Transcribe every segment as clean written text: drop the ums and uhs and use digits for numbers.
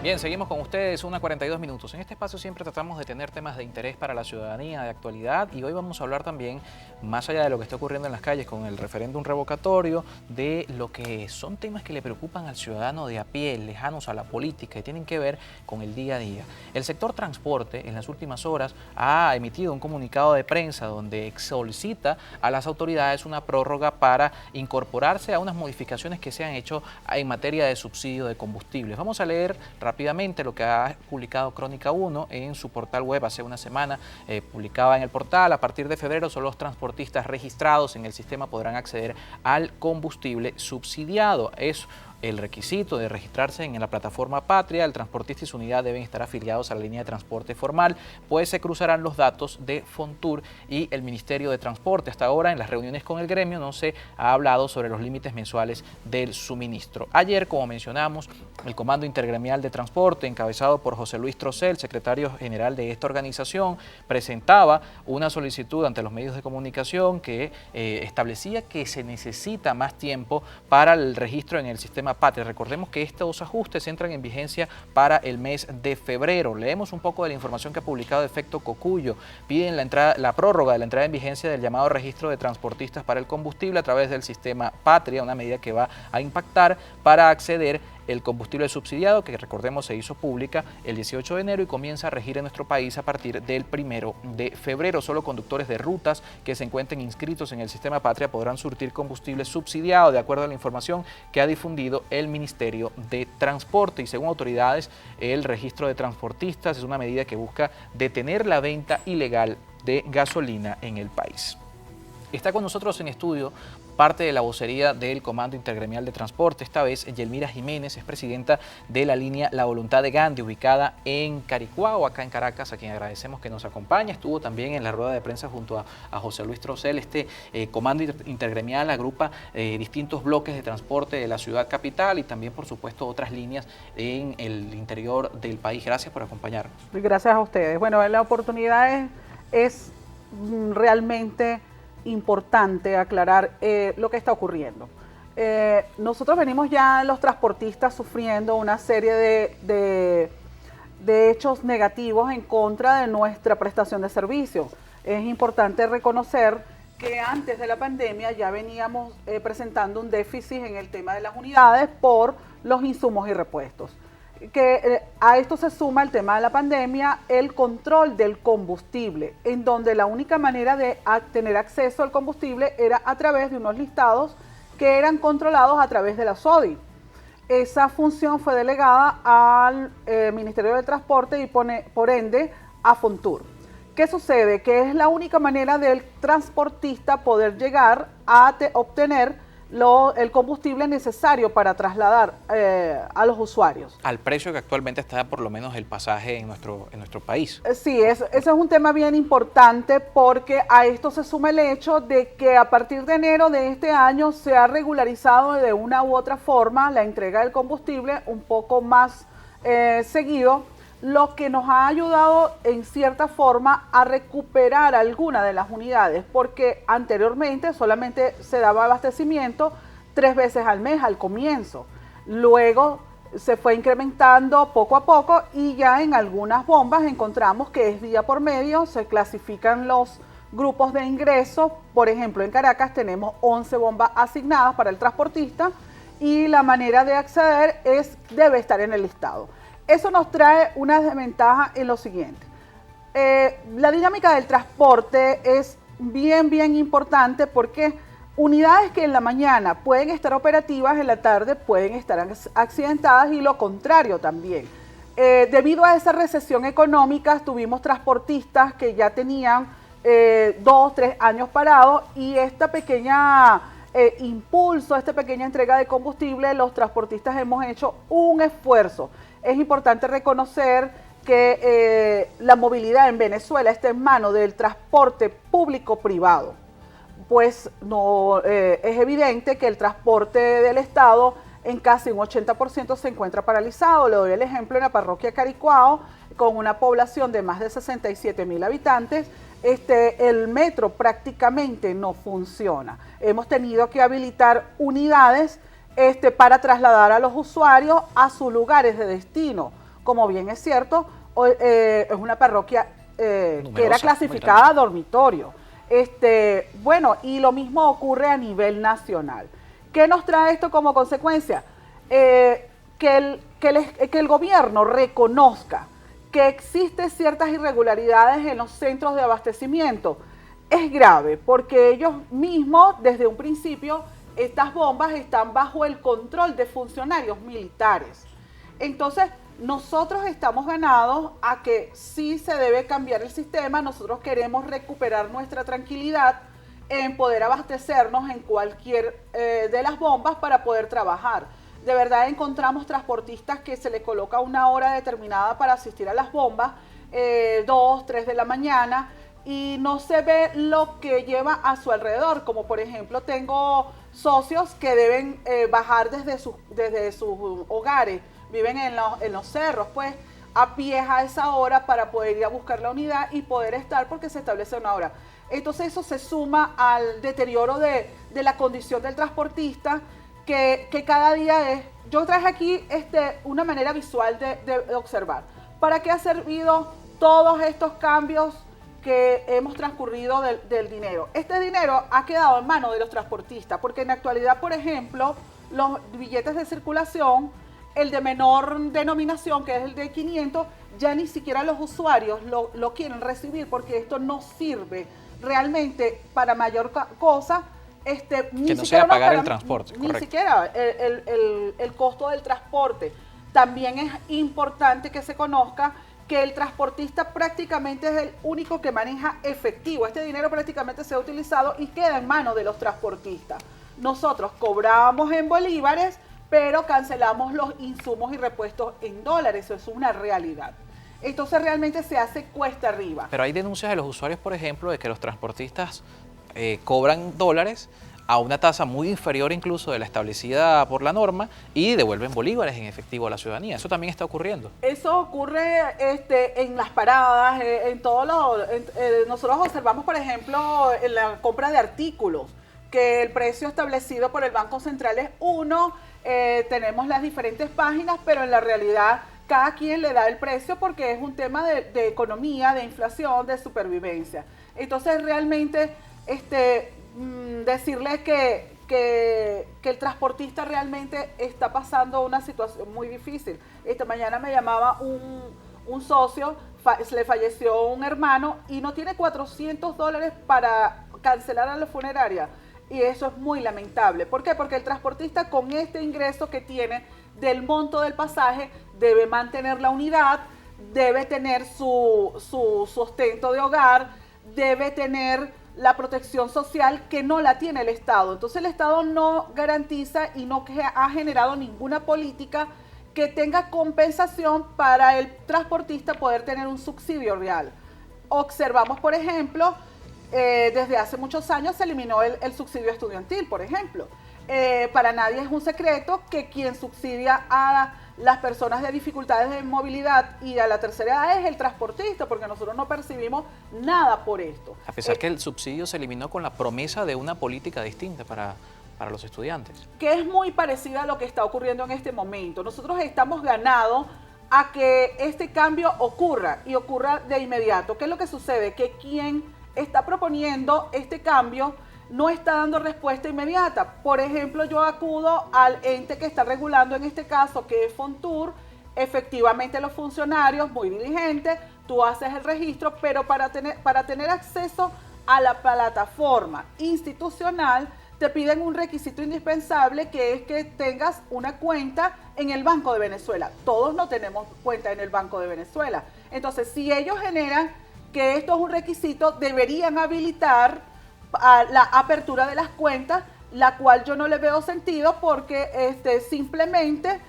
Bien, seguimos con ustedes, 1:42 minutos. En este espacio siempre tratamos de tener temas de interés para la ciudadanía, de actualidad, y hoy vamos a hablar también, más allá de lo que está ocurriendo en las calles con el referéndum revocatorio, de lo que son temas que le preocupan al ciudadano de a pie, lejanos a la política, y tienen que ver con el día a día. El sector transporte en las últimas horas ha emitido un comunicado de prensa donde solicita a las autoridades una prórroga para incorporarse a unas modificaciones que se han hecho en materia de subsidio de combustibles. Vamos a leer rápidamente lo que ha publicado Crónica 1 en su portal web hace una semana. Publicaba en el portal: a partir de febrero solo los transportistas registrados en el sistema podrán acceder al combustible subsidiado. Es el requisito de registrarse en la plataforma Patria. El transportista y su unidad deben estar afiliados a la línea de transporte formal, pues se cruzarán los datos de Fontur y el Ministerio de Transporte. Hasta ahora, en las reuniones con el gremio, no se ha hablado sobre los límites mensuales del suministro. Ayer, como mencionamos, el Comando Intergremial de Transporte, encabezado por José Luis Trocel, secretario general de esta organización, presentaba una solicitud ante los medios de comunicación que establecía que se necesita más tiempo para el registro en el sistema Patria. Recordemos que estos ajustes entran en vigencia para el mes de febrero. Leemos un poco de la información que ha publicado Efecto Cocuyo. Piden la prórroga de la entrada en vigencia del llamado registro de transportistas para el combustible a través del sistema Patria, una medida que va a impactar para acceder el combustible subsidiado, que recordemos se hizo pública el 18 de enero y comienza a regir en nuestro país a partir del 1 de febrero. Solo conductores de rutas que se encuentren inscritos en el sistema Patria podrán surtir combustible subsidiado, de acuerdo a la información que ha difundido el Ministerio de Transporte. Y según autoridades, el registro de transportistas es una medida que busca detener la venta ilegal de gasolina en el país. Está con nosotros en estudio parte de la vocería del Comando Intergremial de Transporte, esta vez Yelmira Jiménez, es presidenta de la línea La Voluntad de Gandhi, ubicada en Caricuao, acá en Caracas, a quien agradecemos que nos acompañe. Estuvo también en la rueda de prensa junto a José Luis Trocel. Este Comando Intergremial agrupa distintos bloques de transporte de la ciudad capital y también, por supuesto, otras líneas en el interior del país. Gracias por acompañarnos. Gracias a ustedes. Bueno, la oportunidad es realmente importante aclarar lo que está ocurriendo. Nosotros venimos ya, los transportistas, sufriendo una serie de hechos negativos en contra de nuestra prestación de servicios. Es importante reconocer que antes de la pandemia ya veníamos presentando un déficit en el tema de las unidades por los insumos y repuestos. Que a esto se suma el tema de la pandemia, el control del combustible, en donde la única manera de tener acceso al combustible era a través de unos listados que eran controlados a través de la SODI. Esa función fue delegada al Ministerio de Transporte y por ende a Fontur. ¿Qué sucede? Que es la única manera del transportista poder llegar a obtener el combustible necesario para trasladar a los usuarios. Al precio que actualmente está por lo menos el pasaje en nuestro país. Sí, ese es un tema bien importante, porque a esto se suma el hecho de que a partir de enero de este año se ha regularizado de una u otra forma la entrega del combustible un poco más seguido, lo que nos ha ayudado en cierta forma a recuperar alguna de las unidades, porque anteriormente solamente se daba abastecimiento 3 veces al mes al comienzo. Luego se fue incrementando poco a poco y ya en algunas bombas encontramos que es día por medio, se clasifican los grupos de ingreso. Por ejemplo, en Caracas tenemos 11 bombas asignadas para el transportista y la manera de acceder debe estar en el listado. Eso nos trae una desventaja en lo siguiente. La dinámica del transporte es bien importante, porque unidades que en la mañana pueden estar operativas, en la tarde pueden estar accidentadas, y lo contrario también. Debido a esa recesión económica, tuvimos transportistas que ya tenían 2, 3 años parados, y esta pequeña impulso, esta pequeña entrega de combustible, los transportistas hemos hecho un esfuerzo. Es importante reconocer que la movilidad en Venezuela está en manos del transporte público-privado. Pues no, es evidente que el transporte del Estado en casi un 80% se encuentra paralizado. Le doy el ejemplo en la parroquia Caricuao, con una población de más de 67.000 habitantes. El metro prácticamente no funciona. Hemos tenido que habilitar unidades para trasladar a los usuarios a sus lugares de destino. como bien es cierto, es una parroquia que era clasificada a dormitorio. Bueno, y lo mismo ocurre a nivel nacional. ¿Qué nos trae esto como consecuencia? Que el gobierno reconozca que existen ciertas irregularidades en los centros de abastecimiento. Es grave, porque ellos mismos, desde un principio, estas bombas están bajo el control de funcionarios militares. Entonces, nosotros estamos ganados a que sí se debe cambiar el sistema. Nosotros queremos recuperar nuestra tranquilidad en poder abastecernos en cualquier de las bombas para poder trabajar. De verdad encontramos transportistas que se les coloca una hora determinada para asistir a las bombas, 2, 3 de la mañana, y no se ve lo que lleva a su alrededor. Como por ejemplo, tengo socios que deben bajar desde sus hogares, viven en los cerros, pues a pie a esa hora para poder ir a buscar la unidad y poder estar, porque se establece una hora. Entonces eso se suma al deterioro de la condición del transportista, que cada día es. Yo traje aquí una manera visual de observar. ¿Para qué ha servido todos estos cambios que hemos transcurrido del dinero? Este dinero ha quedado en manos de los transportistas, porque en la actualidad, por ejemplo, los billetes de circulación, el de menor denominación, que es el de 500, ya ni siquiera los usuarios lo quieren recibir, porque esto no sirve realmente para mayor cosa. Que no sea pagar el transporte, ni siquiera el costo del transporte. También es importante que se conozca que el transportista prácticamente es el único que maneja efectivo. Este dinero prácticamente se ha utilizado y queda en manos de los transportistas. Nosotros cobramos en bolívares, pero cancelamos los insumos y repuestos en dólares. Eso es una realidad. Entonces realmente se hace cuesta arriba. Pero hay denuncias de los usuarios, por ejemplo, de que los transportistas cobran dólares a una tasa muy inferior incluso de la establecida por la norma y devuelven bolívares en efectivo a la ciudadanía. Eso también está ocurriendo. Eso ocurre en las paradas, en todos los... nosotros observamos, por ejemplo, en la compra de artículos, que el precio establecido por el Banco Central es 1, tenemos las diferentes páginas, pero en la realidad cada quien le da el precio porque es un tema de economía, de inflación, de supervivencia. Entonces realmente decirles que el transportista realmente está pasando una situación muy difícil. Esta mañana me llamaba un socio, le falleció un hermano y no tiene $400 para cancelar a la funeraria. Y eso es muy lamentable. ¿Por qué? Porque el transportista, con este ingreso que tiene del monto del pasaje, debe mantener la unidad, debe tener su sustento de hogar, debe tener la protección social, que no la tiene el Estado. Entonces el Estado no garantiza y no ha generado ninguna política que tenga compensación para el transportista poder tener un subsidio real. Observamos, por ejemplo, desde hace muchos años se eliminó el subsidio estudiantil, por ejemplo. Para nadie es un secreto que quien subsidia a las personas de dificultades de movilidad y a la tercera edad es el transportista, porque nosotros no percibimos nada por esto. A pesar que el subsidio se eliminó con la promesa de una política distinta para los estudiantes. Que es muy parecida a lo que está ocurriendo en este momento. Nosotros estamos ganados a que este cambio ocurra y ocurra de inmediato. ¿Qué es lo que sucede? Que quien está proponiendo este cambio no está dando respuesta inmediata. Por ejemplo, yo acudo al ente que está regulando en este caso, que es Fontur. Efectivamente, los funcionarios, muy diligentes, tú haces el registro, pero para tener acceso a la plataforma institucional, te piden un requisito indispensable, que es que tengas una cuenta en el Banco de Venezuela. Todos no tenemos cuenta en el Banco de Venezuela. Entonces, si ellos generan que esto es un requisito, deberían habilitar la apertura de las cuentas, la cual yo no le veo sentido, porque simplemente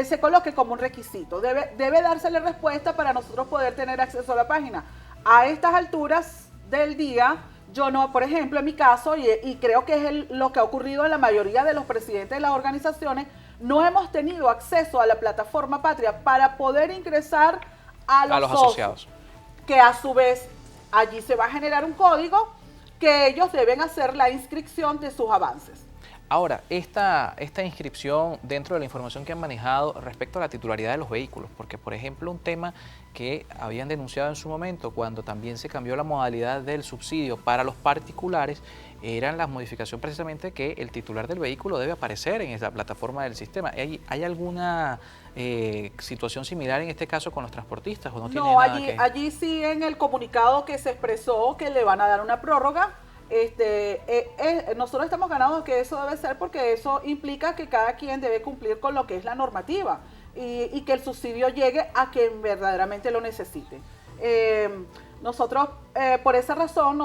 se coloque como un requisito. Debe dársele respuesta para nosotros poder tener acceso a la página. A estas alturas del día, yo no, por ejemplo, en mi caso, y creo que es lo que ha ocurrido en la mayoría de los presidentes de las organizaciones, no hemos tenido acceso a la plataforma Patria para poder ingresar a los asociados. Que a su vez allí se va a generar un código que ellos deben hacer la inscripción de sus avances. Ahora, esta inscripción dentro de la información que han manejado respecto a la titularidad de los vehículos, porque por ejemplo un tema que habían denunciado en su momento cuando también se cambió la modalidad del subsidio para los particulares, eran la modificación precisamente que el titular del vehículo debe aparecer en esa plataforma del sistema. ¿Hay alguna situación similar en este caso con los transportistas o no tiene No, nada que...? allí sí en el comunicado que se expresó que le van a dar una prórroga. Nosotros estamos ganados que eso debe ser porque eso implica que cada quien debe cumplir con lo que es la normativa y que el subsidio llegue a quien verdaderamente lo necesite. Nosotros, por esa razón,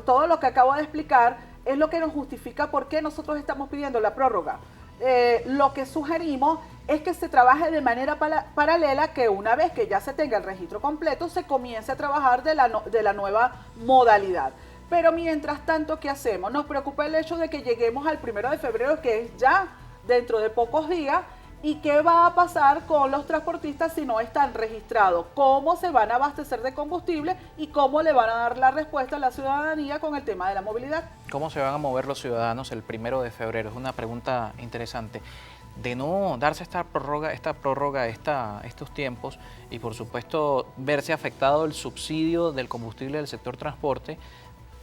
todo lo que acabo de explicar es lo que nos justifica por qué nosotros estamos pidiendo la prórroga. Lo que sugerimos es que se trabaje de manera paralela, que una vez que ya se tenga el registro completo, se comience a trabajar de la nueva modalidad. Pero mientras tanto, ¿qué hacemos? Nos preocupa el hecho de que lleguemos al 1 de febrero, que es ya dentro de pocos días, y qué va a pasar con los transportistas si no están registrados, cómo se van a abastecer de combustible y cómo le van a dar la respuesta a la ciudadanía con el tema de la movilidad. ¿Cómo se van a mover los ciudadanos el 1 de febrero? Es una pregunta interesante. De no darse esta prórroga, estos tiempos y por supuesto verse afectado el subsidio del combustible del sector transporte,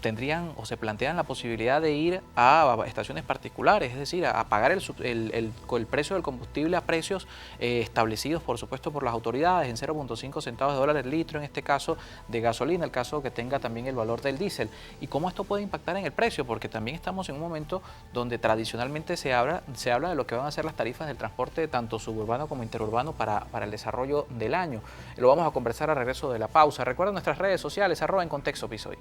tendrían o se plantean la posibilidad de ir a estaciones particulares, es decir, a pagar el precio del combustible a precios establecidos, por supuesto, por las autoridades en 0.5 centavos de dólar el litro, en este caso de gasolina, el caso que tenga también el valor del diésel. ¿Y cómo esto puede impactar en el precio? Porque también estamos en un momento donde tradicionalmente se habla de lo que van a ser las tarifas del transporte tanto suburbano como interurbano para el desarrollo del año. Lo vamos a conversar a regreso de la pausa. Recuerda nuestras redes sociales, @encontextopisoy.